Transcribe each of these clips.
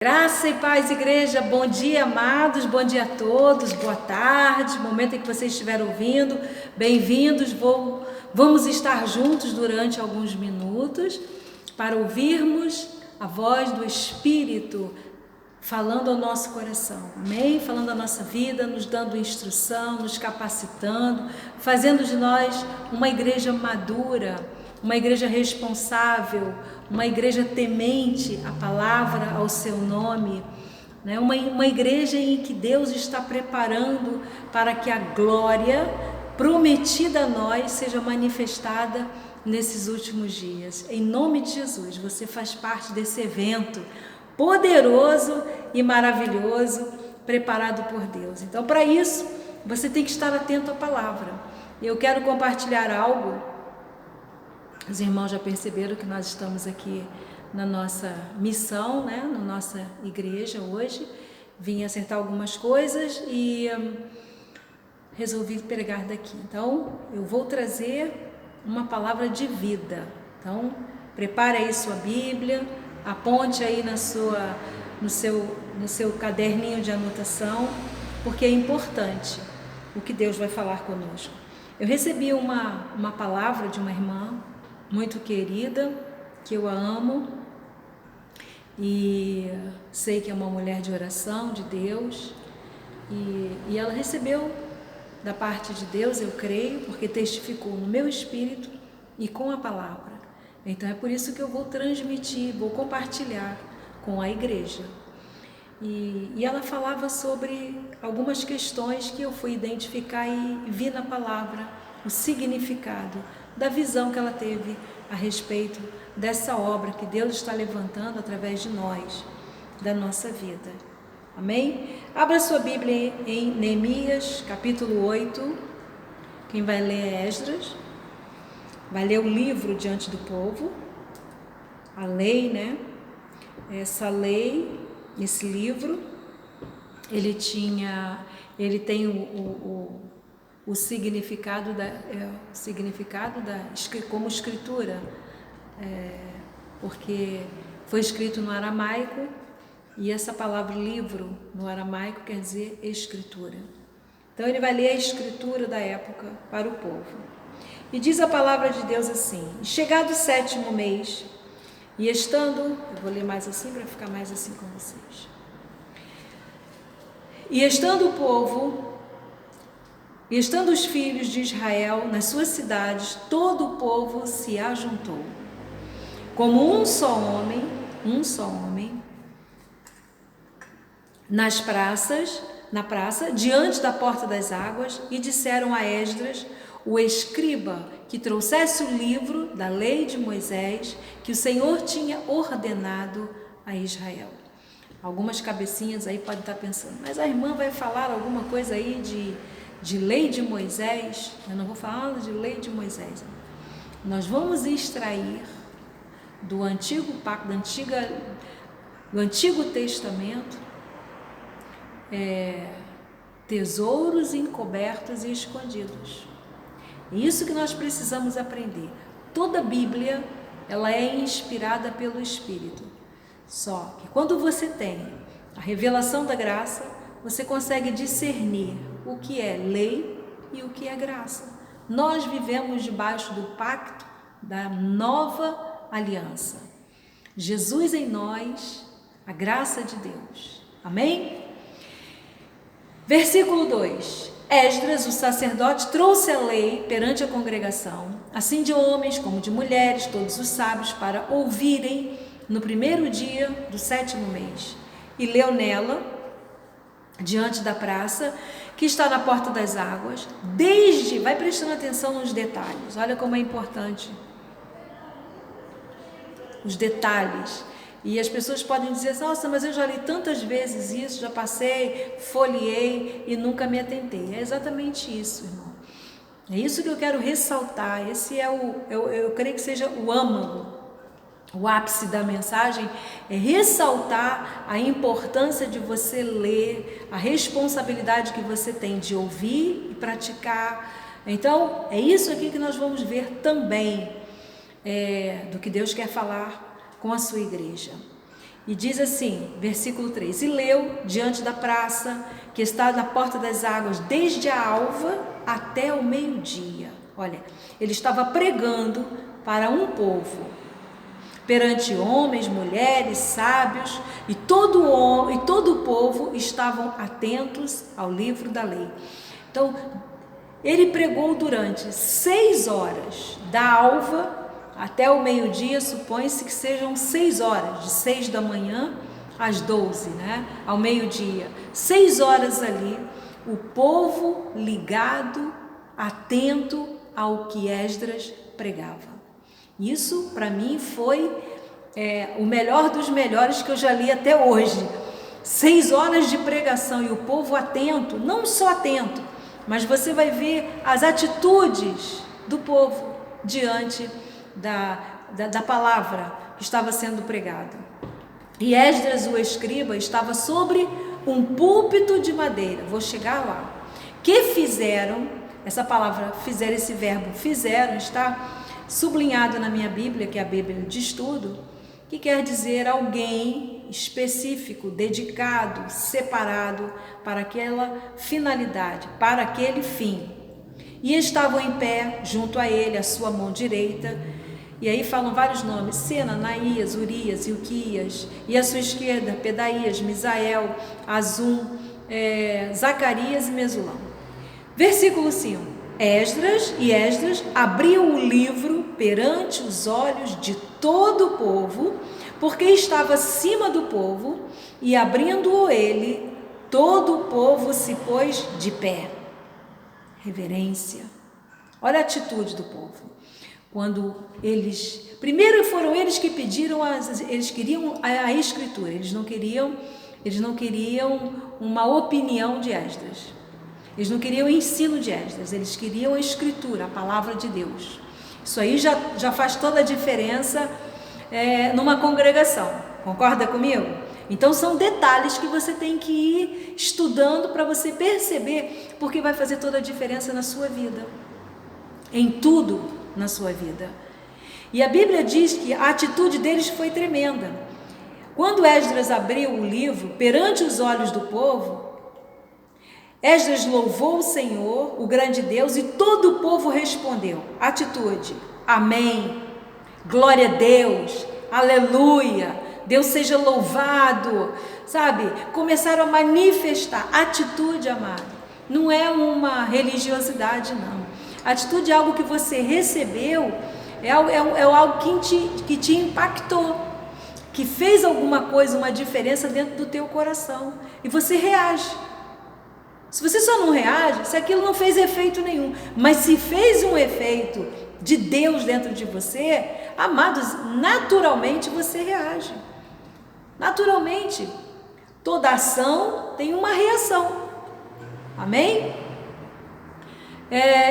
Graça e paz, igreja. Bom dia, amados. Bom dia a todos. Boa tarde. Momento em que vocês estiverem ouvindo, bem-vindos. Vamos estar juntos durante alguns minutos para ouvirmos a voz do Espírito falando ao nosso coração, amém? Falando a nossa vida, nos dando instrução, nos capacitando, fazendo de nós uma igreja madura, uma igreja responsável, uma igreja temente à palavra, ao seu nome, né? Uma igreja em que Deus está preparando para que a glória prometida a nós seja manifestada nesses últimos dias. Em nome de Jesus, você faz parte desse evento poderoso e maravilhoso preparado por Deus. Então, para isso, você tem que estar atento à palavra. Eu quero compartilhar algo. Os irmãos já perceberam que nós estamos aqui na nossa missão, né? Na nossa igreja hoje. Vim acertar algumas coisas e resolvi pregar daqui. Então, eu vou trazer uma palavra de vida. Então, prepare aí sua Bíblia, aponte aí no seu caderninho de anotação, porque é importante o que Deus vai falar conosco. Eu recebi uma palavra de uma irmã muito querida, que eu a amo, e sei que é uma mulher de oração, de Deus, e ela recebeu da parte de Deus, eu creio, porque testificou no meu espírito e com a palavra. Então é por isso que eu vou transmitir, vou compartilhar com a igreja. E ela falava sobre algumas questões que eu fui identificar e vi na palavra o significado da visão que ela teve a respeito dessa obra que Deus está levantando através de nós, da nossa vida. Amém? Abra sua Bíblia em Neemias, capítulo 8. Quem vai ler é Esdras. Vai ler o livro diante do povo, a lei, né? Essa lei, esse livro, ele tem o significado como escritura, porque foi escrito no aramaico, e essa palavra livro no aramaico quer dizer escritura. Então ele vai ler a escritura da época para o povo. E diz a palavra de Deus assim: chegado o 7º mês, e estando, eu vou ler mais assim para ficar mais assim com vocês. E estando o povo, e estando os filhos de Israel nas suas cidades, todo o povo se ajuntou, como um só homem, na praça, diante da porta das águas, e disseram a Esdras, o escriba, que trouxesse o livro da lei de Moisés, que o Senhor tinha ordenado a Israel. Algumas cabecinhas aí podem estar pensando, mas a irmã vai falar alguma coisa aí de lei de Moisés? Eu não vou falar de lei de Moisés. Nós vamos extrair do Antigo Pacto, do Antigo Testamento, tesouros encobertos e escondidos. É isso que nós precisamos aprender. Toda a Bíblia, ela é inspirada pelo Espírito. Só que quando você tem a revelação da graça, você consegue discernir o que é lei e o que é graça. Nós vivemos debaixo do pacto da nova aliança. Jesus em nós, a graça de Deus. Amém? Versículo 2. Esdras, o sacerdote, trouxe a lei perante a congregação, assim de homens como de mulheres, todos os sábios, para ouvirem no primeiro dia do 7º mês. E leu nela, diante da praça, que está na porta das águas, vai prestando atenção nos detalhes, olha como é importante os detalhes. E as pessoas podem dizer, nossa, mas eu já li tantas vezes isso, já passei, folheei e nunca me atentei. É exatamente isso, irmão. É isso que eu quero ressaltar. Esse eu creio que seja o âmago, o ápice da mensagem, é ressaltar a importância de você ler, a responsabilidade que você tem de ouvir e praticar. Então, é isso aqui que nós vamos ver também, do que Deus quer falar com a sua igreja. E diz assim, versículo 3: e leu diante da praça, que está na porta das águas, desde a alva até o meio-dia. Olha, ele estava pregando para um povo, perante homens, mulheres, sábios, e todo o povo estavam atentos ao livro da lei. Então, ele pregou durante 6 horas, da alva até o meio-dia. Supõe-se que sejam 6 horas, de 6 da manhã às 12, né? Ao meio-dia. 6 horas ali, o povo ligado, atento ao que Esdras pregava. Isso, para mim, foi o melhor dos melhores que eu já li até hoje. 6 horas de pregação e o povo atento, não só atento, mas você vai ver as atitudes do povo diante da palavra que estava sendo pregada. E Esdras, o escriba, estava sobre um púlpito de madeira. Vou chegar lá. Que fizeram, essa palavra fizeram, esse verbo fizeram, está sublinhado na minha Bíblia, que é a Bíblia de estudo, que quer dizer alguém específico, dedicado, separado para aquela finalidade, para aquele fim. E estavam em pé junto a ele, a sua mão direita, e aí falam vários nomes: Sena, Anaías, Urias, Ilquias, e à sua esquerda Pedaías, Misael, Azum, Zacarias e Mesulão. Versículo 5: Esdras abriu o livro perante os olhos de todo o povo, porque estava acima do povo, e abrindo-o ele, todo o povo se pôs de pé. Reverência. Olha a atitude do povo. Quando primeiro foram eles que pediram, eles queriam a escritura, eles não queriam uma opinião de Esdras. Eles não queriam o ensino de Esdras, eles queriam a escritura, a palavra de Deus. Isso aí já faz toda a diferença numa congregação, concorda comigo? Então são detalhes que você tem que ir estudando para você perceber, porque vai fazer toda a diferença na sua vida, em tudo na sua vida. E a Bíblia diz que a atitude deles foi tremenda. Quando Esdras abriu o livro perante os olhos do povo, Esdras louvou o Senhor, o grande Deus, e todo o povo respondeu. Atitude: amém, glória a Deus, aleluia, Deus seja louvado, sabe? Começaram a manifestar. Atitude, amado, não é uma religiosidade, não. Atitude é algo que você recebeu, é algo que te impactou, que fez alguma coisa, uma diferença dentro do teu coração, e você reage. Se você só não reage, se aquilo não fez efeito nenhum, mas se fez um efeito de Deus dentro de você, amados, naturalmente você reage. Naturalmente, toda ação tem uma reação. Amém?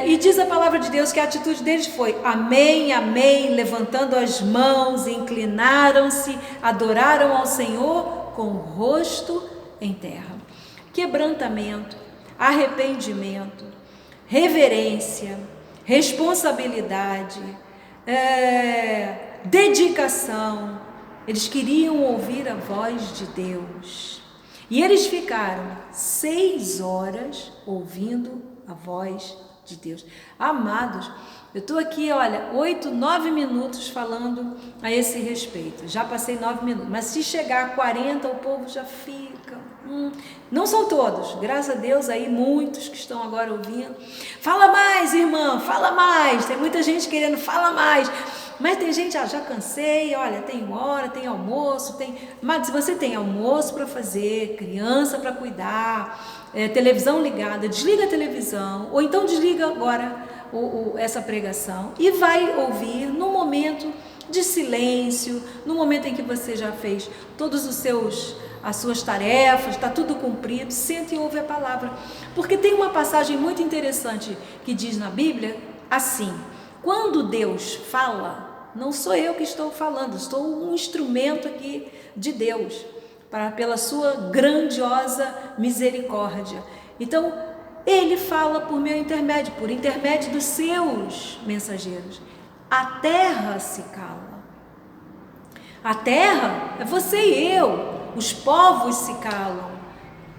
E diz a palavra de Deus que a atitude deles foi amém, amém, levantando as mãos, inclinaram-se, adoraram ao Senhor com o rosto em terra. Quebrantamento, arrependimento, reverência, responsabilidade, dedicação. Eles queriam ouvir a voz de Deus. E eles ficaram 6 horas ouvindo a voz de Deus. Amados, eu estou aqui, olha, 8, 9 minutos falando a esse respeito. Já passei 9 minutos, mas se chegar a 40, o povo já fica. Não são todos, graças a Deus, aí muitos que estão agora ouvindo. Fala mais, irmã, fala mais. Tem muita gente querendo, fala mais. Mas tem gente, já cansei, olha, tem hora, tem almoço, mas se você tem almoço para fazer, criança para cuidar, televisão ligada, desliga a televisão, ou então desliga agora essa pregação e vai ouvir no momento de silêncio, no momento em que você já fez todos as suas tarefas, está tudo cumprido, senta e ouve a palavra. Porque tem uma passagem muito interessante que diz na Bíblia assim: quando Deus fala, não sou eu que estou falando, estou um instrumento aqui de Deus, pela sua grandiosa misericórdia. Então, Ele fala por meu intermédio, por intermédio dos seus mensageiros. A terra se cala. A terra é você e eu. Os povos se calam.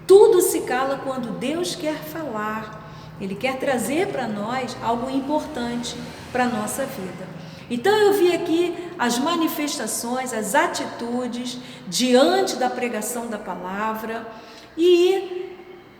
Tudo se cala quando Deus quer falar. Ele quer trazer para nós algo importante para a nossa vida. Então eu vi aqui as manifestações, as atitudes diante da pregação da palavra, e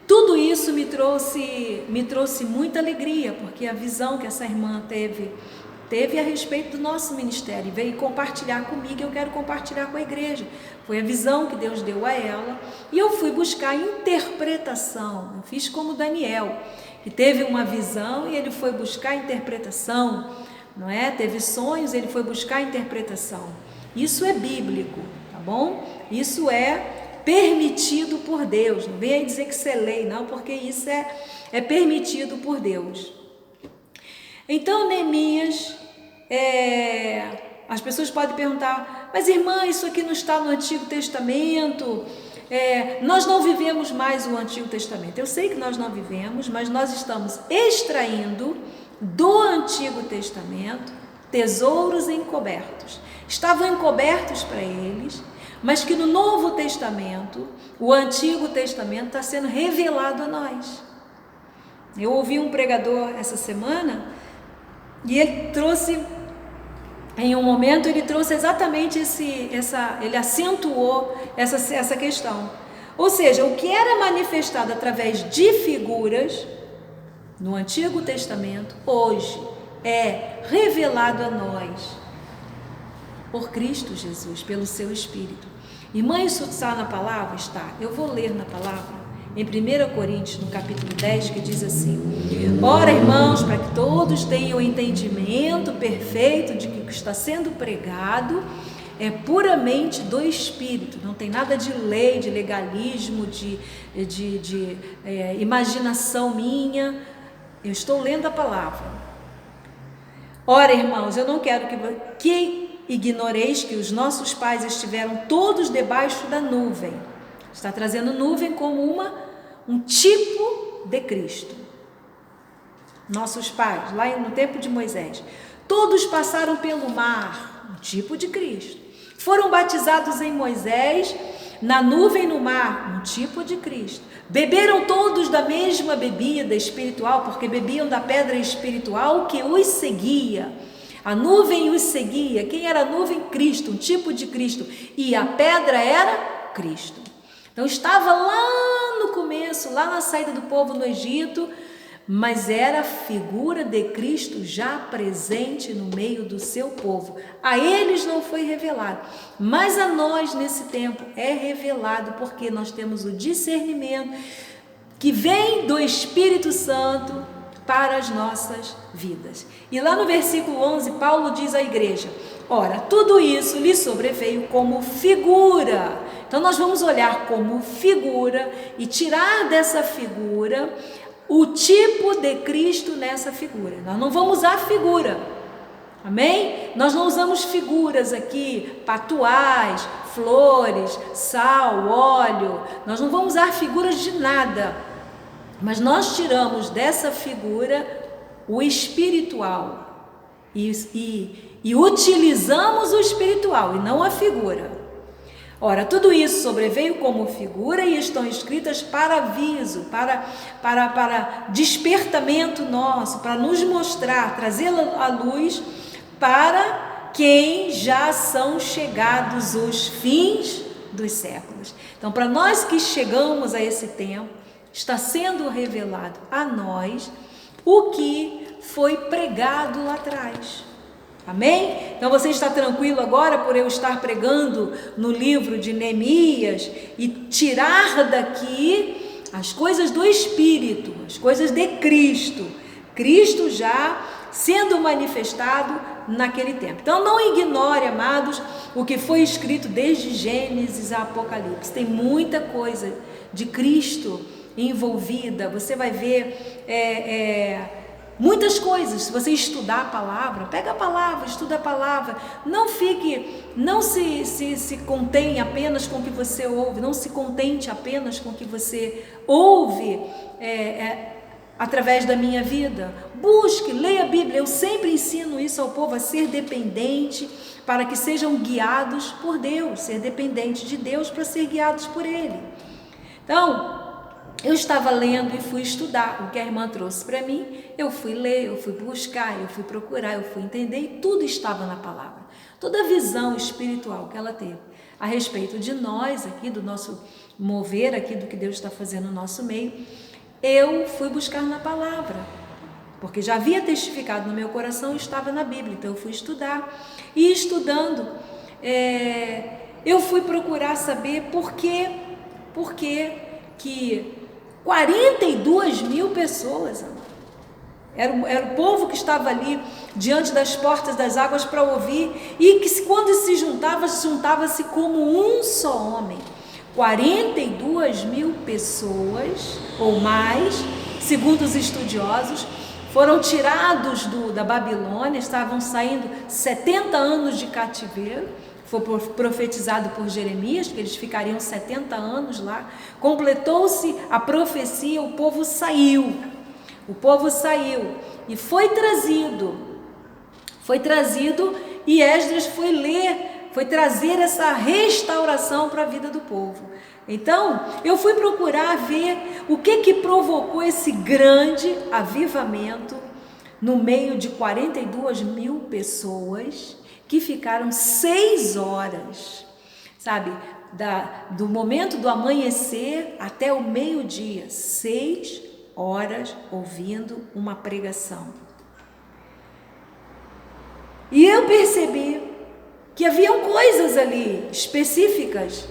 tudo isso me trouxe muita alegria, porque a visão que essa irmã teve a respeito do nosso ministério, e veio compartilhar comigo, e eu quero compartilhar com a igreja. Foi a visão que Deus deu a ela, e eu fui buscar interpretação. Eu fiz como Daniel, que teve uma visão e ele foi buscar interpretação, não é? Teve sonhos, ele foi buscar interpretação. Isso é bíblico, tá bom? Isso é permitido por Deus. Não venha dizer que isso é lei, não, porque isso é permitido por Deus. Então, Neemias, as pessoas podem perguntar, mas irmã, isso aqui não está no Antigo Testamento? Nós não vivemos mais o Antigo Testamento. Eu sei que nós não vivemos, mas nós estamos extraindo do Antigo Testamento tesouros encobertos. Estavam encobertos para eles, mas que no Novo Testamento, o Antigo Testamento está sendo revelado a nós. Eu ouvi um pregador essa semana, e ele trouxe, em um momento, ele trouxe exatamente ele acentuou essa questão. Ou seja, o que era manifestado através de figuras no Antigo Testamento, hoje é revelado a nós por Cristo Jesus, pelo seu Espírito. Irmã, isso está na palavra? Está. Eu vou ler na palavra, em 1 Coríntios, no capítulo 10, que diz assim: ora, irmãos, para que todos tenham o entendimento perfeito de que o que está sendo pregado é puramente do Espírito, não tem nada de lei, de legalismo, de imaginação minha. Eu estou lendo a palavra. Ora, irmãos, eu não quero que ignoreis que os nossos pais estiveram todos debaixo da nuvem. Está trazendo nuvem como um tipo de Cristo. Nossos pais, lá no tempo de Moisés, todos passaram pelo mar, um tipo de Cristo. Foram batizados em Moisés, na nuvem no mar, um tipo de Cristo. Beberam todos da mesma bebida espiritual, porque bebiam da pedra espiritual que os seguia. A nuvem os seguia. Quem era a nuvem? Cristo, um tipo de Cristo. E a pedra era Cristo. Então estava lá no começo, lá na saída do povo no Egito, mas era a figura de Cristo já presente no meio do seu povo. A eles não foi revelado, mas a nós nesse tempo é revelado, porque nós temos o discernimento que vem do Espírito Santo para as nossas vidas. E lá no versículo 11, Paulo diz à igreja: ora, tudo isso lhe sobreveio como figura. Então nós vamos olhar como figura e tirar dessa figura o tipo de Cristo nessa figura. Nós não vamos usar figura, amém? Nós não usamos figuras aqui, patuais, flores, sal, óleo. Nós não vamos usar figuras de nada, mas nós tiramos dessa figura o espiritual e utilizamos o espiritual e não a figura. Ora, tudo isso sobreveio como figura e estão escritas para aviso, para despertamento nosso, para nos mostrar, trazê-la à luz para quem já são chegados os fins dos séculos. Então, para nós que chegamos a esse tempo, está sendo revelado a nós o que foi pregado lá atrás. Amém? Então você está tranquilo agora por eu estar pregando no livro de Neemias e tirar daqui as coisas do Espírito, as coisas de Cristo. Cristo já sendo manifestado naquele tempo. Então não ignore, amados, o que foi escrito desde Gênesis a Apocalipse. Tem muita coisa de Cristo envolvida. Você vai ver muitas coisas. Se você estudar a palavra, pega a palavra, estuda a palavra, não se contém apenas com o que você ouve, não se contente apenas com o que você ouve através da minha vida. Busque, leia a Bíblia. Eu sempre ensino isso ao povo, a ser dependente, para que sejam guiados por Deus, ser dependente de Deus para ser guiados por Ele. Então, eu estava lendo e fui estudar o que a irmã trouxe para mim. Eu fui ler, eu fui buscar, eu fui procurar, eu fui entender, e tudo estava na palavra. Toda a visão espiritual que ela teve a respeito de nós aqui, do nosso mover aqui, do que Deus está fazendo no nosso meio, eu fui buscar na palavra, porque já havia testificado no meu coração, estava na Bíblia. Então eu fui estudar, e estudando, eu fui procurar saber por que 42 mil pessoas, era o povo que estava ali diante das portas das águas para ouvir, e que quando se juntava-se como um só homem. 42 mil pessoas ou mais, segundo os estudiosos, foram tirados da Babilônia, estavam saindo 70 anos de cativeiro. Foi profetizado por Jeremias que eles ficariam 70 anos lá. Completou-se a profecia, o povo saiu e foi trazido, e Esdras foi trazer essa restauração para a vida do povo. Então, eu fui procurar ver o que provocou esse grande avivamento no meio de 42 mil pessoas que ficaram 6 horas, sabe, do momento do amanhecer até o meio-dia, 6 horas ouvindo uma pregação. E eu percebi que haviam coisas ali específicas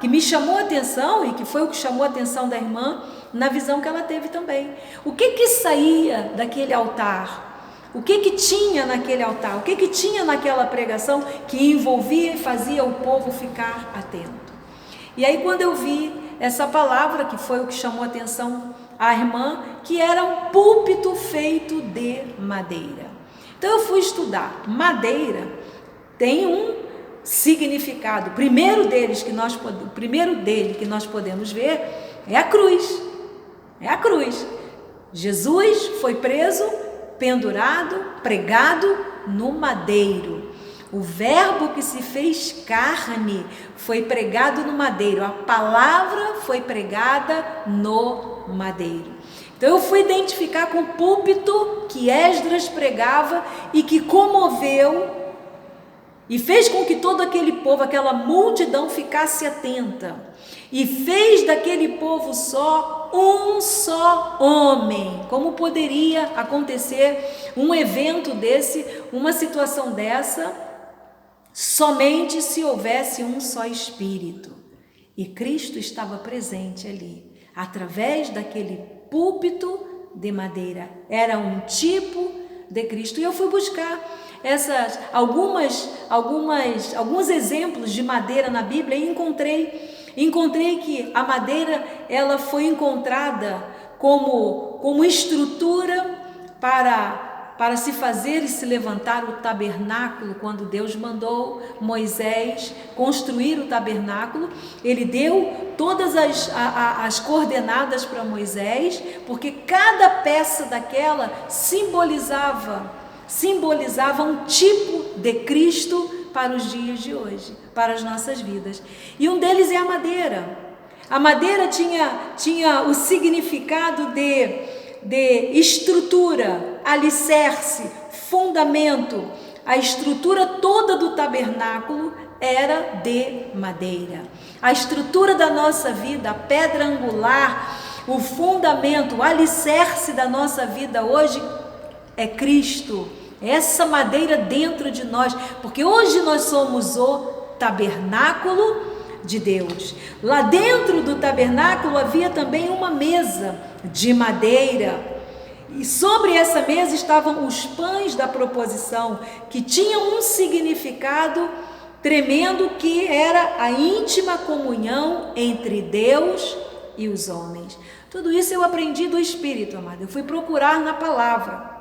que me chamou a atenção, e que foi o que chamou a atenção da irmã na visão que ela teve também. O que saía daquele altar? O que tinha naquele altar? O que tinha naquela pregação que envolvia e fazia o povo ficar atento? E aí, quando eu vi essa palavra, que foi o que chamou a atenção à irmã, que era um púlpito feito de madeira. Então eu fui estudar. Madeira tem um significado. O primeiro dele que nós podemos ver é a cruz. É a cruz. Jesus foi preso, pendurado, pregado no madeiro. O verbo que se fez carne foi pregado no madeiro. A palavra foi pregada no madeiro. Então eu fui identificar com o púlpito que Esdras pregava e que comoveu e fez com que todo aquele povo, aquela multidão ficasse atenta, e fez daquele povo um só homem. Como poderia acontecer um evento desse, uma situação dessa, somente se houvesse um só Espírito? E Cristo estava presente ali, através daquele púlpito de madeira. Era um tipo de Cristo. E eu fui buscar alguns exemplos de madeira na Bíblia, e encontrei que a madeira ela foi encontrada como estrutura para se fazer e se levantar o tabernáculo. Quando Deus mandou Moisés construir o tabernáculo, ele deu todas as coordenadas para Moisés, porque cada peça daquela simbolizava um tipo de Cristo para os dias de hoje, para as nossas vidas. E um deles é a madeira. A madeira tinha o significado de estrutura, alicerce, fundamento. A estrutura toda do tabernáculo era de madeira. A estrutura da nossa vida, a pedra angular, o fundamento, o alicerce da nossa vida hoje é Cristo. Essa madeira dentro de nós, porque hoje nós somos o tabernáculo de Deus. Lá dentro do tabernáculo havia também uma mesa de madeira, e sobre essa mesa estavam os pães da proposição, que tinham um significado tremendo, que era a íntima comunhão entre Deus e os homens. Tudo isso eu aprendi do Espírito, amado. Eu fui procurar na palavra.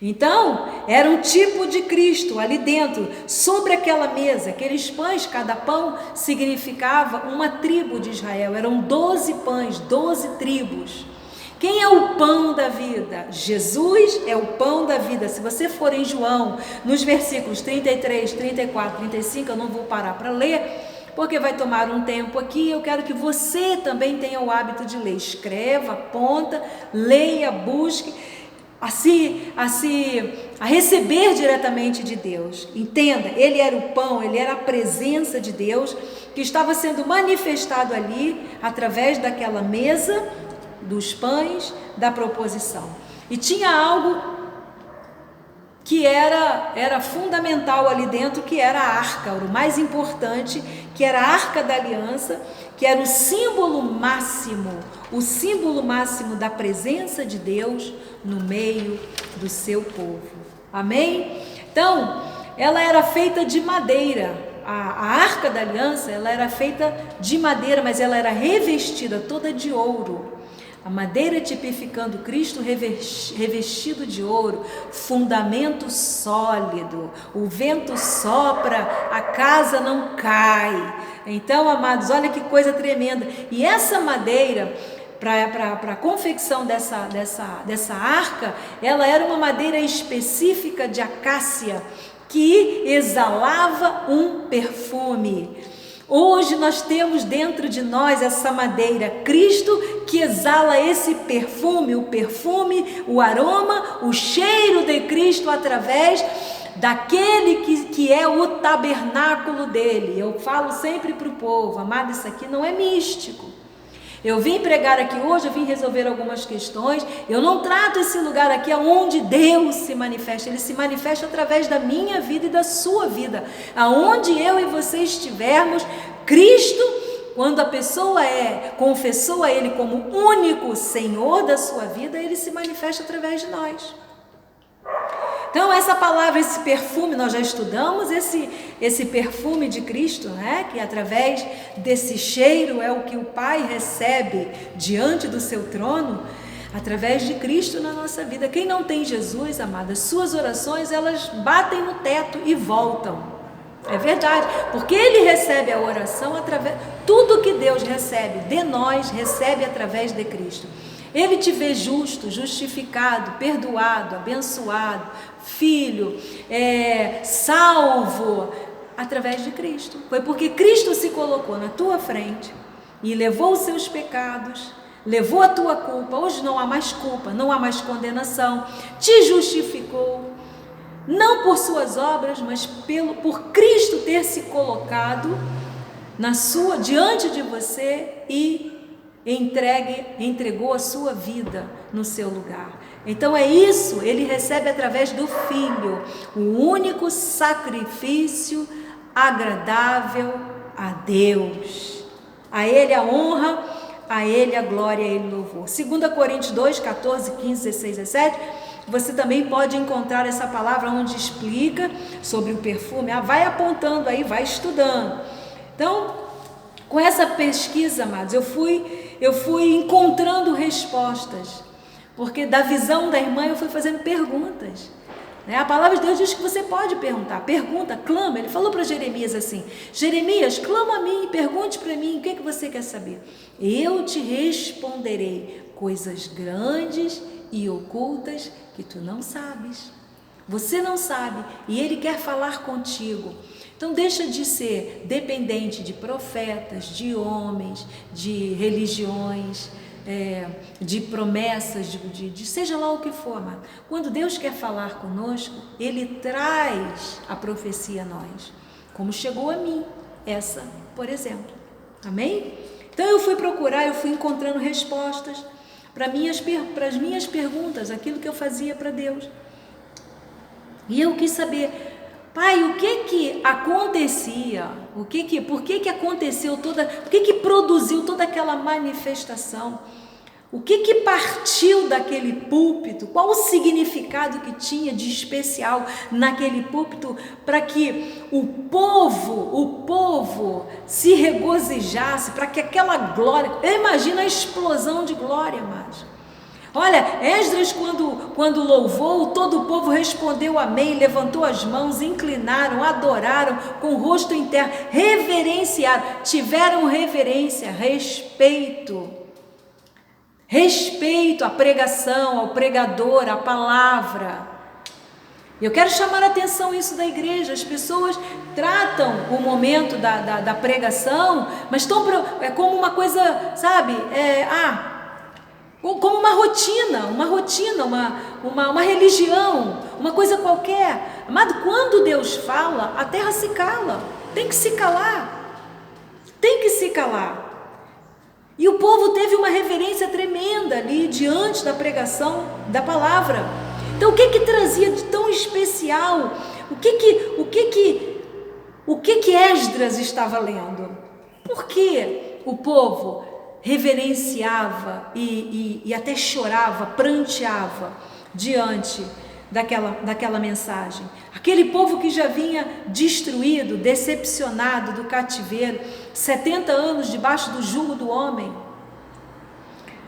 Então, era um tipo de Cristo ali dentro, sobre aquela mesa, aqueles pães. Cada pão significava uma tribo de Israel. Eram 12 pães, 12 tribos. Quem é o pão da vida? Jesus é o pão da vida. Se você for em João, nos versículos 33, 34, 35, eu não vou parar para ler, porque vai tomar um tempo aqui. Eu quero que você também tenha o hábito de ler. Escreva, aponta, leia, busque, a receber diretamente de Deus. Entenda, ele era o pão, ele era a presença de Deus que estava sendo manifestado ali através daquela mesa, dos pães, da proposição. E tinha algo que era fundamental ali dentro, que era a arca, o mais importante, que era a arca da aliança, que era o símbolo máximo da presença de Deus no meio do seu povo. Amém? Então, ela era feita de madeira. A arca da aliança, ela era feita de madeira, mas ela era revestida toda de ouro. A madeira tipificando Cristo revestido de ouro, fundamento sólido, o vento sopra, a casa não cai. Então, amados, olha que coisa tremenda. E essa madeira, para a confecção dessa arca, ela era uma madeira específica de acácia, que exalava um perfume. Hoje nós temos dentro de nós essa madeira, Cristo, que exala esse perfume, o aroma, o cheiro de Cristo através daquele que é o tabernáculo dele. Eu falo sempre para o povo, amado, isso aqui não é místico. Eu vim pregar aqui hoje, eu vim resolver algumas questões. Eu não trato esse lugar aqui onde Deus se manifesta. Ele se manifesta através da minha vida e da sua vida. Aonde eu e você estivermos, Cristo, quando a pessoa confessou a Ele como único Senhor da sua vida, Ele se manifesta através de nós. Então essa palavra, esse perfume, nós já estudamos esse perfume de Cristo, né? Que através desse cheiro é o que o Pai recebe diante do seu trono, através de Cristo na nossa vida. Quem não tem Jesus, amadas, suas orações, elas batem no teto e voltam. É verdade, porque Ele recebe a oração através, tudo que Deus recebe de nós, recebe através de Cristo. Ele te vê justo, justificado, perdoado, abençoado, filho, salvo, através de Cristo. Foi porque Cristo se colocou na tua frente e levou os seus pecados, levou a tua culpa. Hoje não há mais culpa, não há mais condenação. Te justificou, não por suas obras, mas por Cristo ter se colocado diante de você e entregou a sua vida no seu lugar. Então é isso, ele recebe através do Filho, o único sacrifício agradável a Deus. A Ele a honra, a Ele a glória, a Ele o louvor. 2 Coríntios 2, 14, 15, 16, 17, você também pode encontrar essa palavra onde explica sobre o perfume. Vai apontando aí, vai estudando. Então, com essa pesquisa, amados, eu fui encontrando respostas, porque da visão da irmã eu fui fazendo perguntas. A palavra de Deus diz que você pode perguntar, pergunta, clama. Ele falou para Jeremias assim: Jeremias, clama a mim, pergunte para mim, o que você quer saber? Eu te responderei coisas grandes e ocultas que tu não sabes. Você não sabe e Ele quer falar contigo. Então deixa de ser dependente de profetas, de homens, de religiões, de promessas, de seja lá o que for, amado. Quando Deus quer falar conosco, Ele traz a profecia a nós, como chegou a mim, essa, por exemplo. Amém? Então eu fui procurar, eu fui encontrando respostas para as minhas perguntas, aquilo que eu fazia para Deus. E eu quis saber, Pai, o que acontecia? Por que aconteceu por que produziu toda aquela manifestação? O que partiu daquele púlpito? Qual o significado que tinha de especial naquele púlpito para que o povo se regozijasse, para que aquela glória, eu imagino a explosão de glória, amados. Olha, Esdras quando louvou, todo o povo respondeu amém, levantou as mãos, inclinaram, adoraram com o rosto em terra, reverenciaram, tiveram reverência, respeito respeito à pregação, ao pregador, à palavra. Eu quero chamar a atenção isso da igreja. As pessoas tratam o momento da pregação, mas estão como uma coisa, sabe, como uma rotina, uma religião, uma coisa qualquer. Amado, quando Deus fala, a terra se cala, tem que se calar, E o povo teve uma reverência tremenda ali diante da pregação da palavra. Então, o que trazia de tão especial? O que Esdras estava lendo? Por que o povo reverenciava e até chorava, pranteava diante daquela mensagem? Aquele povo que já vinha destruído, decepcionado do cativeiro, 70 anos debaixo do jugo do homem,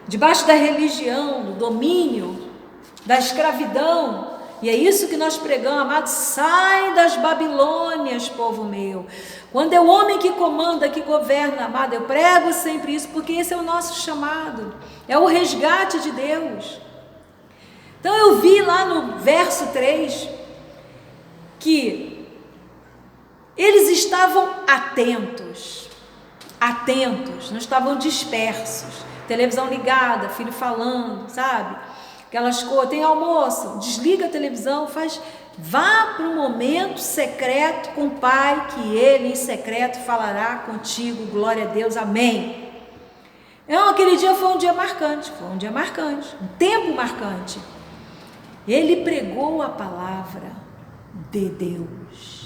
debaixo da religião, do domínio, da escravidão. E é isso que nós pregamos, amado: sai das Babilônias, povo meu. Quando é o homem que comanda, que governa, amado, eu prego sempre isso, porque esse é o nosso chamado, é o resgate de Deus. Então eu vi lá no verso 3, que eles estavam atentos, não estavam dispersos, televisão ligada, filho falando, sabe? Aquelas coisas, tem almoço, desliga a televisão, vá para um momento secreto com o Pai, que Ele em secreto falará contigo, glória a Deus, amém. Então, aquele dia foi um dia marcante, um tempo marcante. Ele pregou a palavra de Deus.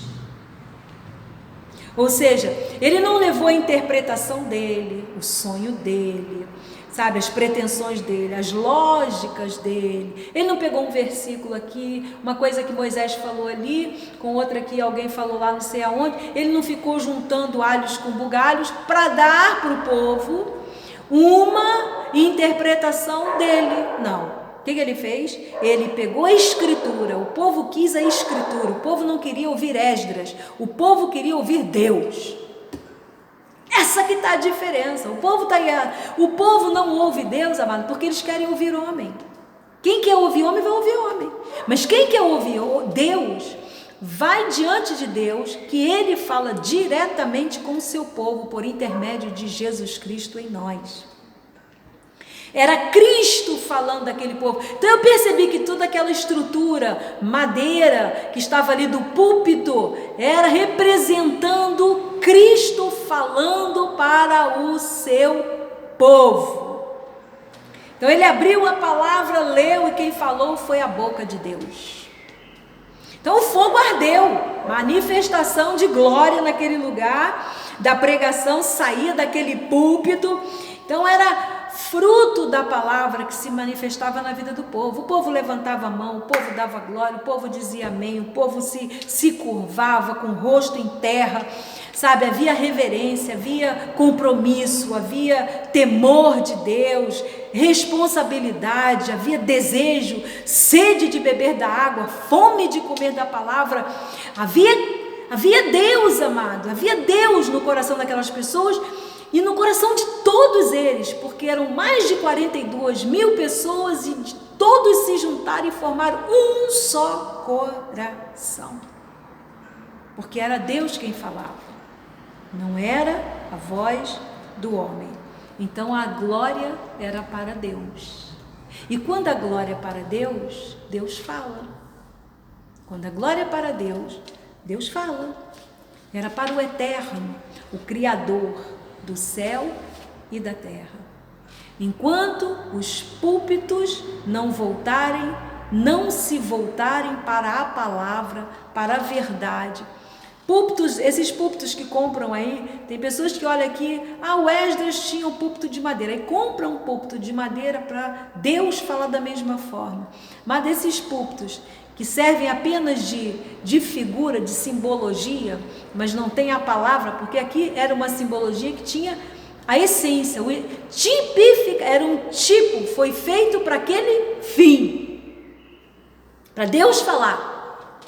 Ou seja, ele não levou a interpretação dele, o sonho dele, sabe, as pretensões dele, as lógicas dele. Ele não pegou um versículo aqui, uma coisa que Moisés falou ali, com outra que alguém falou lá não sei aonde. Ele não ficou juntando alhos com bugalhos para dar para o povo uma interpretação dele. Não. O que ele fez? Ele pegou a escritura. O povo quis a escritura. O povo não queria ouvir Esdras. O povo queria ouvir Deus. Essa que está a diferença. O povo não ouve Deus, amado, porque eles querem ouvir homem. Quem quer ouvir homem vai ouvir homem. Mas quem quer ouvir Deus, vai diante de Deus, que Ele fala diretamente com o seu povo por intermédio de Jesus Cristo em nós. Era Cristo falando daquele povo. Então eu percebi que toda aquela estrutura, madeira, que estava ali do púlpito, era representando Cristo falando para o seu povo. Então ele abriu a palavra, leu, e quem falou foi a boca de Deus. Então o fogo ardeu, manifestação de glória naquele lugar, da pregação saía daquele púlpito. Então era fruto da palavra que se manifestava na vida do povo. O povo levantava a mão, o povo dava glória, o povo dizia amém, o povo se curvava com o rosto em terra, sabe? Havia reverência, havia compromisso, havia temor de Deus, responsabilidade, havia desejo, sede de beber da água, fome de comer da palavra. Havia Deus, amado, havia Deus no coração daquelas pessoas e no coração de todos eles, porque eram mais de 42 mil pessoas e todos se juntaram e formaram um só coração, porque era Deus quem falava, não era a voz do homem. Então a glória era para Deus, e quando a glória é para Deus, Deus fala. Quando a glória é para Deus, Deus fala. Era para o Eterno, o Criador do céu e da terra. Enquanto os púlpitos não se voltarem para a palavra, para a verdade. Púlpitos, esses púlpitos que compram aí, tem pessoas que olham aqui, o Esdras tinha um púlpito de madeira, aí compram um púlpito de madeira para Deus falar da mesma forma. Mas desses púlpitos que servem apenas de figura, de simbologia, mas não tem a palavra, porque aqui era uma simbologia que tinha a essência, era um tipo, foi feito para aquele fim, para Deus falar.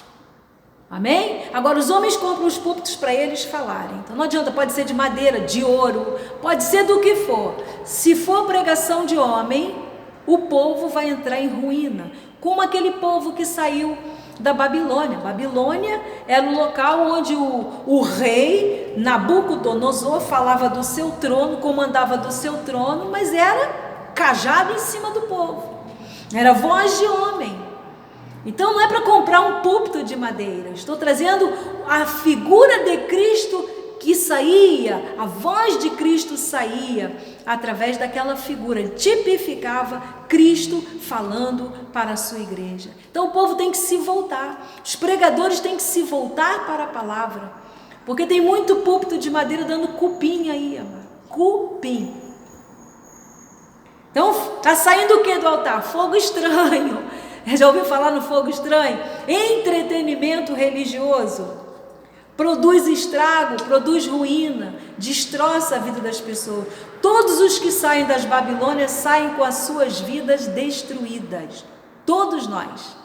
Amém? Agora os homens compram os púlpitos para eles falarem. Então não adianta, pode ser de madeira, de ouro, pode ser do que for. Se for pregação de homem, o povo vai entrar em ruína, como aquele povo que saiu da Babilônia. Babilônia era o local onde o rei Nabucodonosor falava do seu trono, comandava do seu trono, mas era cajado em cima do povo, era voz de homem. Então não é para comprar um púlpito de madeira, estou trazendo a figura de Cristo que saía, a voz de Cristo saía através daquela figura, ele tipificava Cristo falando para a sua igreja. Então o povo tem que se voltar, os pregadores têm que se voltar para a palavra, porque tem muito púlpito de madeira dando cupim aí, amado. Cupim. Então está saindo o que do altar? Fogo estranho. Já ouviu falar no fogo estranho? Entretenimento religioso. Produz estrago, produz ruína, destroça a vida das pessoas. Todos os que saem das Babilônias saem com as suas vidas destruídas. Todos nós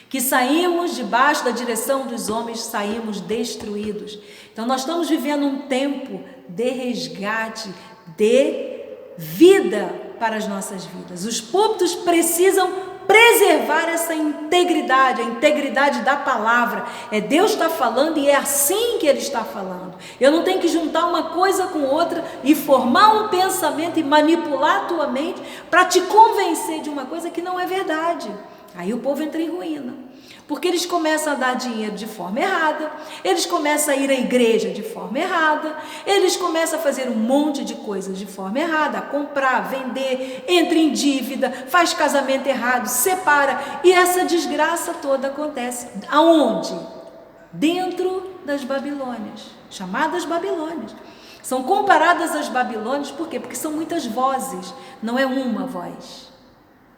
que saímos debaixo da direção dos homens, saímos destruídos. Então nós estamos vivendo um tempo de resgate, de vida para as nossas vidas. Os púlpitos precisam preservar essa integridade, a integridade da palavra. É Deus está falando e é assim que Ele está falando. Eu não tenho que juntar uma coisa com outra e formar um pensamento e manipular a tua mente para te convencer de uma coisa que não é verdade. Aí o povo entra em ruína, porque eles começam a dar dinheiro de forma errada, eles começam a ir à igreja de forma errada, eles começam a fazer um monte de coisas de forma errada, a comprar, vender, entra em dívida, faz casamento errado, separa, e essa desgraça toda acontece. Aonde? Dentro das Babilônias, chamadas Babilônias. São comparadas às Babilônias, por quê? Porque são muitas vozes, não é uma voz.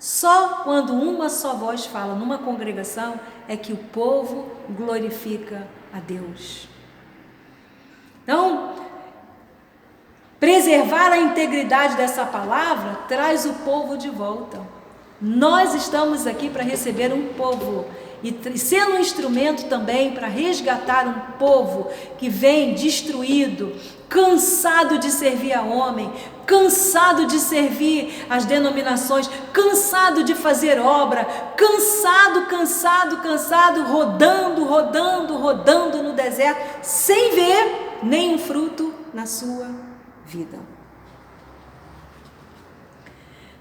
Só quando uma só voz fala numa congregação é que o povo glorifica a Deus. Então, preservar a integridade dessa palavra traz o povo de volta. Nós estamos aqui para receber um povo e sendo um instrumento também para resgatar um povo que vem destruído, cansado de servir a homem, cansado de servir as denominações, cansado de fazer obra, cansado, rodando no deserto, sem ver nenhum fruto na sua vida.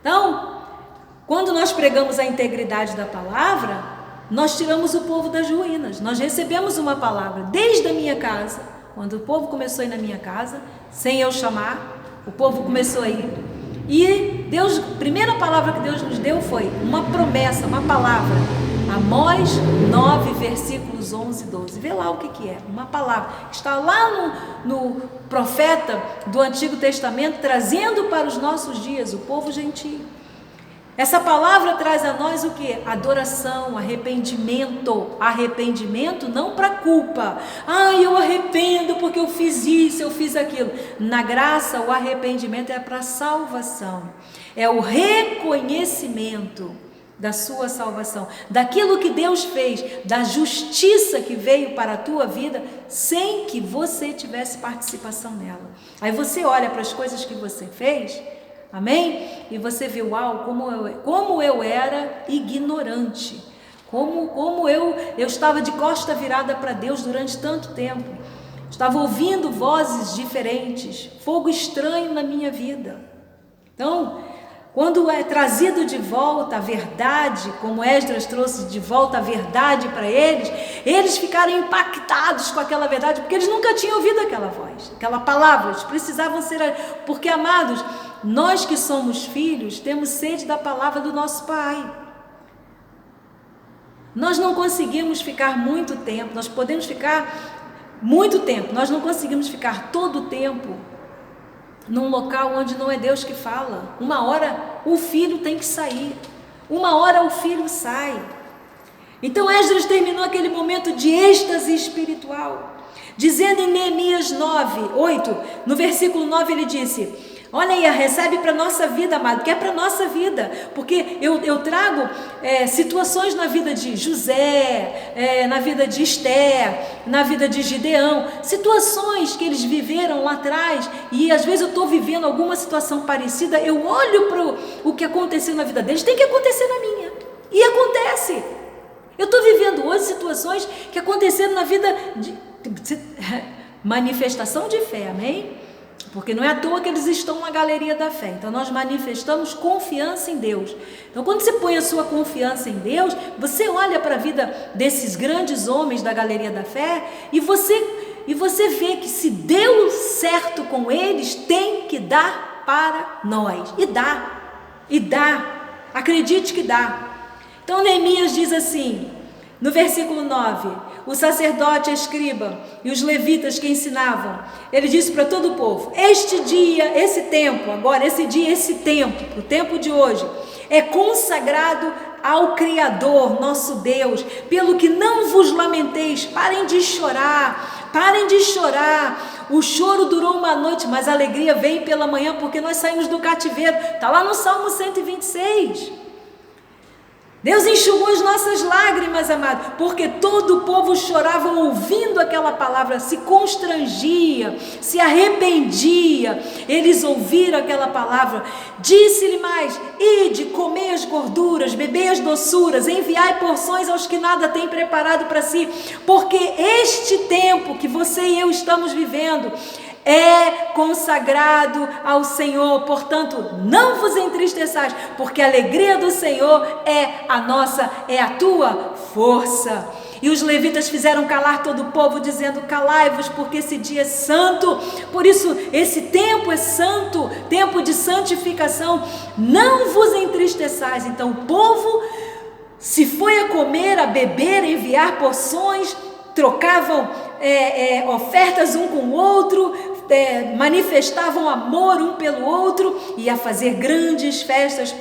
Então, quando nós pregamos a integridade da palavra, nós tiramos o povo das ruínas. Nós recebemos uma palavra desde a minha casa. Quando o povo começou a ir na minha casa, sem eu chamar, o povo começou a ir. E Deus, a primeira palavra que Deus nos deu foi uma promessa, uma palavra. Amós 9, versículos 11 e 12. Vê lá o que é. Uma palavra. Está lá no profeta do Antigo Testamento, trazendo para os nossos dias o povo gentio. Essa palavra traz a nós o que? Adoração, arrependimento. Arrependimento não para culpa. Eu arrependo porque eu fiz isso, eu fiz aquilo. Na graça, o arrependimento é para salvação. É o reconhecimento da sua salvação, daquilo que Deus fez, da justiça que veio para a tua vida, sem que você tivesse participação nela. Aí você olha para as coisas que você fez, amém? E você vê, uau, como eu era ignorante, como eu estava de costa virada para Deus durante tanto tempo, estava ouvindo vozes diferentes, fogo estranho na minha vida. Então, quando é trazido de volta a verdade, como Esdras trouxe de volta a verdade para eles ficaram impactados com aquela verdade, porque eles nunca tinham ouvido aquela voz, aquela palavra, eles precisavam ser, porque amados, nós que somos filhos, temos sede da palavra do nosso Pai. Nós não conseguimos ficar muito tempo, nós podemos ficar muito tempo, nós não conseguimos ficar todo o tempo num local onde não é Deus que fala. Uma hora o filho tem que sair, uma hora o filho sai. Então Esdras terminou aquele momento de êxtase espiritual, dizendo em Neemias 9, 8, no versículo 9 ele disse: Olha aí, recebe para a nossa vida, amado, que é para a nossa vida, porque eu trago situações na vida de José, na vida de Esther, na vida de Gideão, situações que eles viveram lá atrás, e às vezes eu estou vivendo alguma situação parecida, eu olho para o que aconteceu na vida deles, tem que acontecer na minha, e acontece. Eu estou vivendo hoje situações que aconteceram na vida de manifestação de fé, amém? Porque não é à toa que eles estão na galeria da fé. Então nós manifestamos confiança em Deus. Então quando você põe a sua confiança em Deus, você olha para a vida desses grandes homens da galeria da fé e você vê que se deu certo com eles, tem que dar para nós. E dá. Acredite que dá. Então Neemias diz assim, no versículo 9, o sacerdote, a escriba e os levitas que ensinavam, ele disse para todo o povo, este dia, esse tempo, agora esse dia, esse tempo, o tempo de hoje, é consagrado ao Criador, nosso Deus, pelo que não vos lamenteis, parem de chorar, o choro durou uma noite, mas a alegria vem pela manhã, porque nós saímos do cativeiro, está lá no Salmo 126, Deus enxugou as nossas lágrimas, amado, porque todo o povo chorava ouvindo aquela palavra, se constrangia, se arrependia, eles ouviram aquela palavra, disse-lhe mais, ide, comei as gorduras, bebei as doçuras, enviai porções aos que nada têm preparado para si, porque este tempo que você e eu estamos vivendo, é consagrado ao Senhor, portanto não vos entristeçais, porque a alegria do Senhor é a tua força. E os levitas fizeram calar todo o povo, dizendo, calai-vos, porque esse dia é santo, por isso esse tempo é santo, tempo de santificação, não vos entristeçais. Então o povo se foi a comer, a beber, a enviar porções, trocavam ofertas um com o outro, manifestavam amor um pelo outro e a fazer grandes festas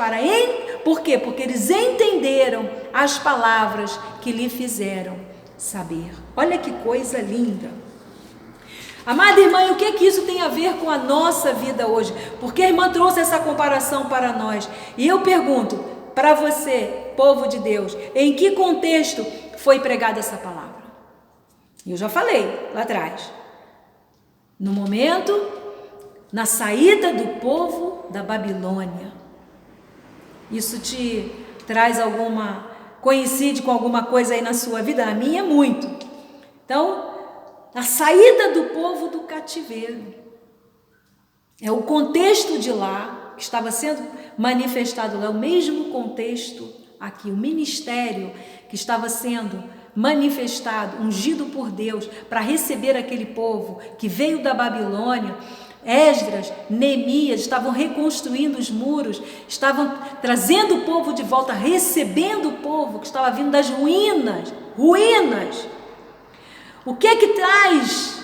por quê? Porque eles entenderam as palavras que lhe fizeram saber. Olha que coisa linda. Amada irmã, e o que isso tem a ver com a nossa vida hoje? Porque a irmã trouxe essa comparação para nós. E eu pergunto para você, povo de Deus, em que contexto foi pregada essa palavra? Eu já falei lá atrás. No momento, na saída do povo da Babilônia. Isso te traz coincide com alguma coisa aí na sua vida? Na minha, muito. Então, a saída do povo do cativeiro. É o contexto de lá, que estava sendo manifestado lá, o mesmo contexto aqui, o ministério que estava sendo manifestado, ungido por Deus, para receber aquele povo que veio da Babilônia. Esdras, Neemias estavam reconstruindo os muros, estavam trazendo o povo de volta, recebendo o povo que estava vindo das ruínas. O que é que traz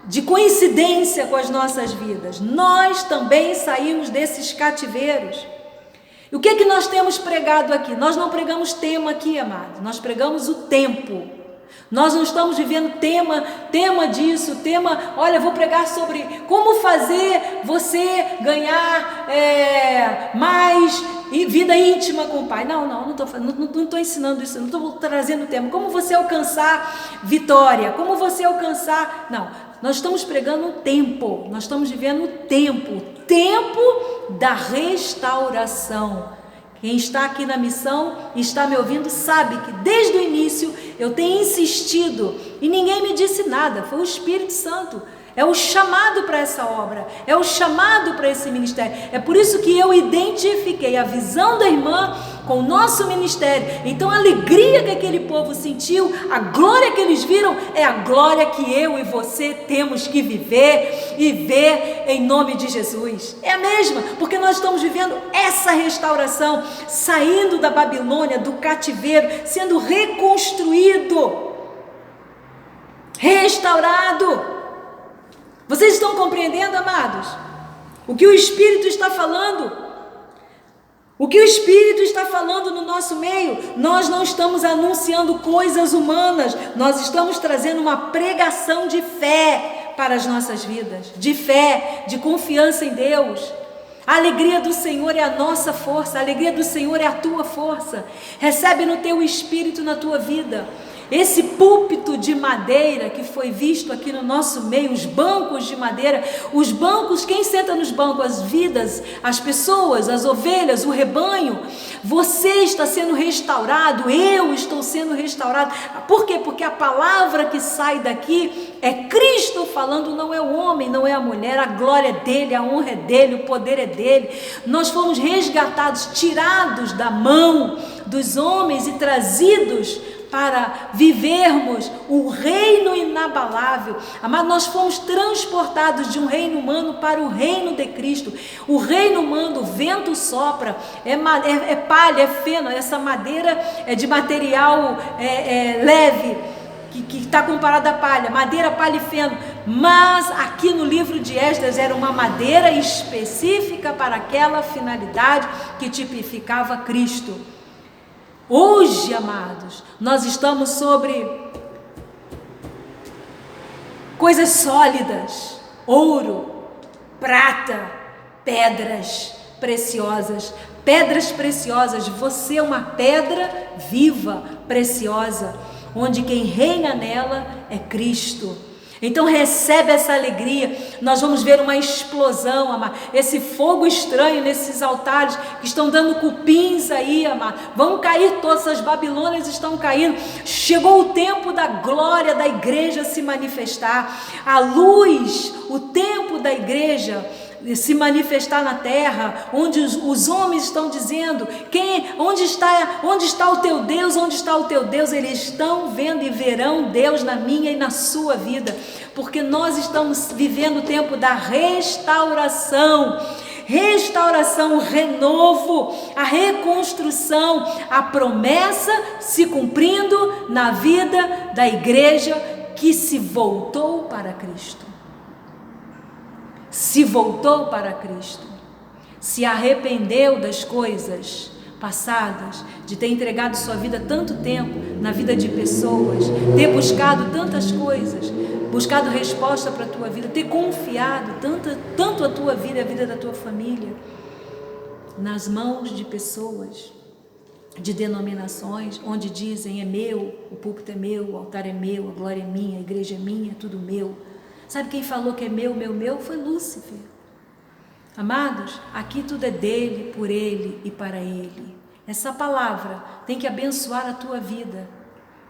de coincidência com as nossas vidas? Nós também saímos desses cativeiros. E o que é que nós temos pregado aqui? Nós não pregamos tema aqui, amado, nós pregamos o tempo. Nós não estamos vivendo tema disso, olha, vou pregar sobre como fazer você ganhar mais vida íntima com o Pai. Não estou ensinando isso, não estou trazendo tema. Como você alcançar vitória, como você alcançar... Não, nós estamos pregando o tempo, nós estamos vivendo o tempo da restauração. Quem está aqui na missão e está me ouvindo sabe que desde o início eu tenho insistido e ninguém me disse nada, foi o Espírito Santo. É o chamado para essa obra, é o chamado para esse ministério. É por isso que eu identifiquei a visão da irmã com o nosso ministério. Então a alegria que aquele povo sentiu, a glória que eles viram, é a glória que eu e você temos que viver e ver em nome de Jesus. É a mesma, porque nós estamos vivendo essa restauração, saindo da Babilônia, do cativeiro, sendo reconstruído, restaurado. Vocês estão compreendendo, amados? O que o Espírito está falando? O que o Espírito está falando no nosso meio? Nós não estamos anunciando coisas humanas, nós estamos trazendo uma pregação de fé para as nossas vidas, de fé, de confiança em Deus. A alegria do Senhor é a nossa força, a alegria do Senhor é a tua força. Recebe no teu espírito, na tua vida. Esse púlpito de madeira que foi visto aqui no nosso meio, os bancos de madeira, os bancos, quem senta nos bancos? As vidas, as pessoas, as ovelhas, o rebanho. Você está sendo restaurado, eu estou sendo restaurado. Por quê? Porque a palavra que sai daqui é Cristo falando, não é o homem, não é a mulher, a glória é dele, a honra é dele, o poder é dele. Nós fomos resgatados, tirados da mão dos homens e trazidos para vivermos o reino inabalável. Amado, nós fomos transportados de um reino humano para o reino de Cristo. O reino humano, o vento sopra, é palha, é feno, essa madeira é de material leve, que está comparado à palha, madeira, palha e feno. Mas aqui no livro de Esdras era uma madeira específica para aquela finalidade que tipificava Cristo. Hoje, amados, nós estamos sobre coisas sólidas, ouro, prata, pedras preciosas. Pedras preciosas, você é uma pedra viva, preciosa, onde quem reina nela é Cristo. Então recebe essa alegria. Nós vamos ver uma explosão, amado. Esse fogo estranho nesses altares que estão dando cupins aí, amado. Vão cair todas, as Babilônias estão caindo. Chegou o tempo da glória da igreja se manifestar. A luz, o tempo da igreja se manifestar na terra, onde os homens estão dizendo, onde está o teu Deus, onde está o teu Deus? Eles estão vendo e verão Deus na minha e na sua vida, porque nós estamos vivendo o tempo da restauração, o renovo, a reconstrução, a promessa se cumprindo na vida da igreja que se voltou para Cristo. Se voltou para Cristo, se arrependeu das coisas passadas, de ter entregado sua vida tanto tempo na vida de pessoas, ter buscado tantas coisas, buscado resposta para a tua vida, ter confiado tanto a tua vida e a vida da tua família nas mãos de pessoas, de denominações, onde dizem é meu, o púlpito é meu, o altar é meu, a glória é minha, a igreja é minha, é tudo meu. Sabe quem falou que é meu? Foi Lúcifer. Amados, aqui tudo é dele, por ele e para ele. Essa palavra tem que abençoar a tua vida.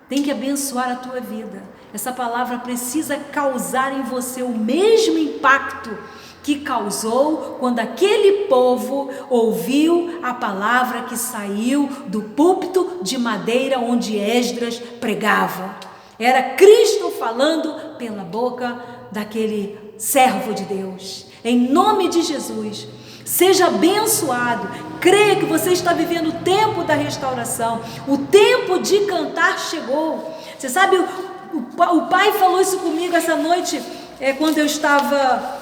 Tem que abençoar a tua vida. Essa palavra precisa causar em você o mesmo impacto que causou quando aquele povo ouviu a palavra que saiu do púlpito de madeira onde Esdras pregava. Era Cristo falando pela boca daquele servo de Deus. Em nome de Jesus, seja abençoado. Creia que você está vivendo o tempo da restauração. O tempo de cantar chegou. Você sabe, o pai falou isso comigo essa noite, quando eu estava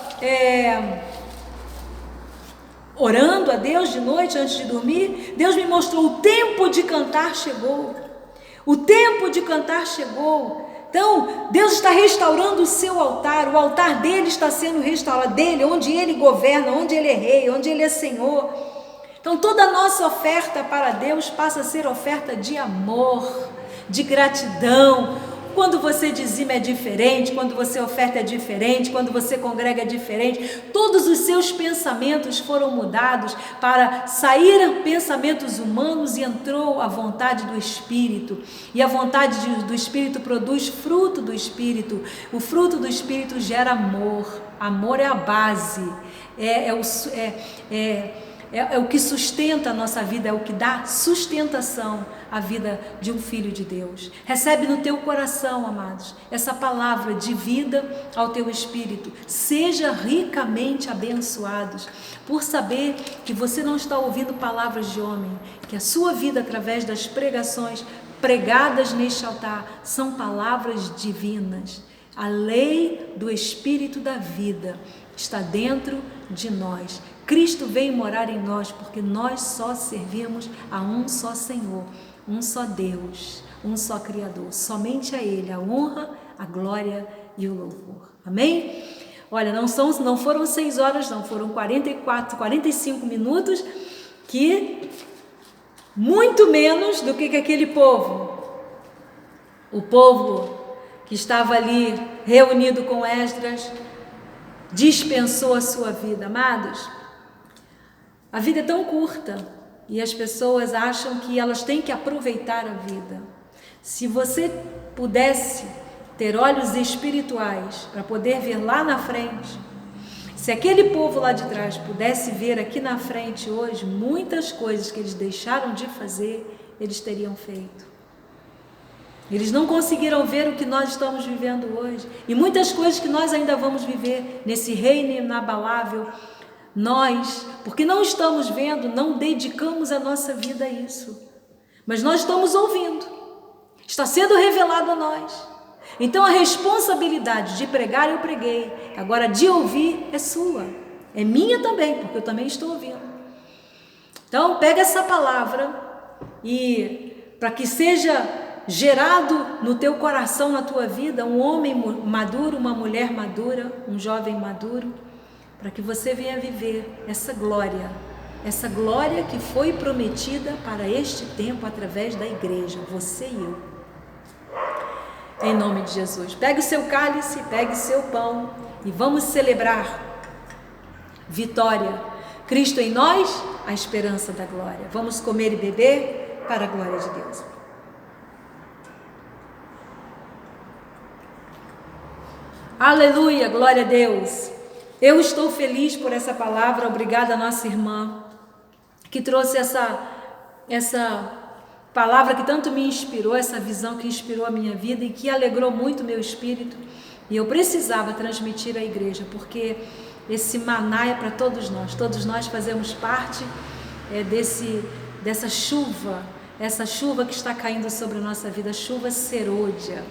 orando a Deus de noite antes de dormir. Deus me mostrou: o tempo de cantar chegou. O tempo de cantar chegou. Então, Deus está restaurando o seu altar, o altar dele está sendo restaurado, dele, onde ele governa, onde ele é rei, onde ele é Senhor. Então, toda a nossa oferta para Deus passa a ser oferta de amor, de gratidão. Quando você dizima é diferente, quando você oferta é diferente, quando você congrega é diferente. Todos os seus pensamentos foram mudados para sair pensamentos humanos e entrou a vontade do Espírito. E a vontade do Espírito produz fruto do Espírito. O fruto do Espírito gera amor. Amor é a base, é o que sustenta a nossa vida, é o que dá sustentação à vida de um filho de Deus. Recebe no teu coração, amados, essa palavra de vida ao teu espírito. Seja ricamente abençoados por saber que você não está ouvindo palavras de homem, que a sua vida através das pregações pregadas neste altar são palavras divinas. A lei do Espírito da vida está dentro de nós. Cristo veio morar em nós porque nós só servimos a um só Senhor, um só Deus, um só Criador. Somente a Ele a honra, a glória e o louvor. Amém? Olha, não foram 6 horas, não, foram 44, 45 minutos, que muito menos do que aquele povo, o povo que estava ali reunido com Esdras, dispensou a sua vida. Amados, a vida é tão curta e as pessoas acham que elas têm que aproveitar a vida. Se você pudesse ter olhos espirituais para poder ver lá na frente, se aquele povo lá de trás pudesse ver aqui na frente hoje, muitas coisas que eles deixaram de fazer, eles teriam feito. Eles não conseguiram ver o que nós estamos vivendo hoje, e muitas coisas que nós ainda vamos viver nesse reino inabalável. Nós, porque não estamos vendo, não dedicamos a nossa vida a isso, mas nós estamos ouvindo, está sendo revelado a nós. Então a responsabilidade de pregar eu preguei, agora de ouvir é sua, é minha também, porque eu também estou ouvindo. Então pega essa palavra e para que seja gerado no teu coração, na tua vida, um homem maduro, uma mulher madura, um jovem maduro, para que você venha viver essa glória que foi prometida para este tempo através da igreja, você e eu. Em nome de Jesus, pegue o seu cálice, pegue o seu pão e vamos celebrar vitória. Cristo em nós, a esperança da glória. Vamos comer e beber para a glória de Deus. Aleluia, glória a Deus. Eu estou feliz por essa palavra, obrigada a nossa irmã que trouxe essa palavra que tanto me inspirou, essa visão que inspirou a minha vida e que alegrou muito meu espírito, e eu precisava transmitir à igreja, porque esse maná é para todos nós fazemos parte dessa chuva, essa chuva que está caindo sobre a nossa vida, chuva serôdia,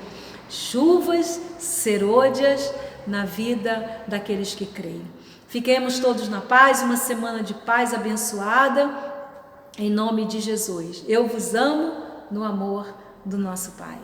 chuvas serôdias na vida daqueles que creem. Fiquemos todos na paz, uma semana de paz abençoada, em nome de Jesus. Eu vos amo no amor do nosso Pai.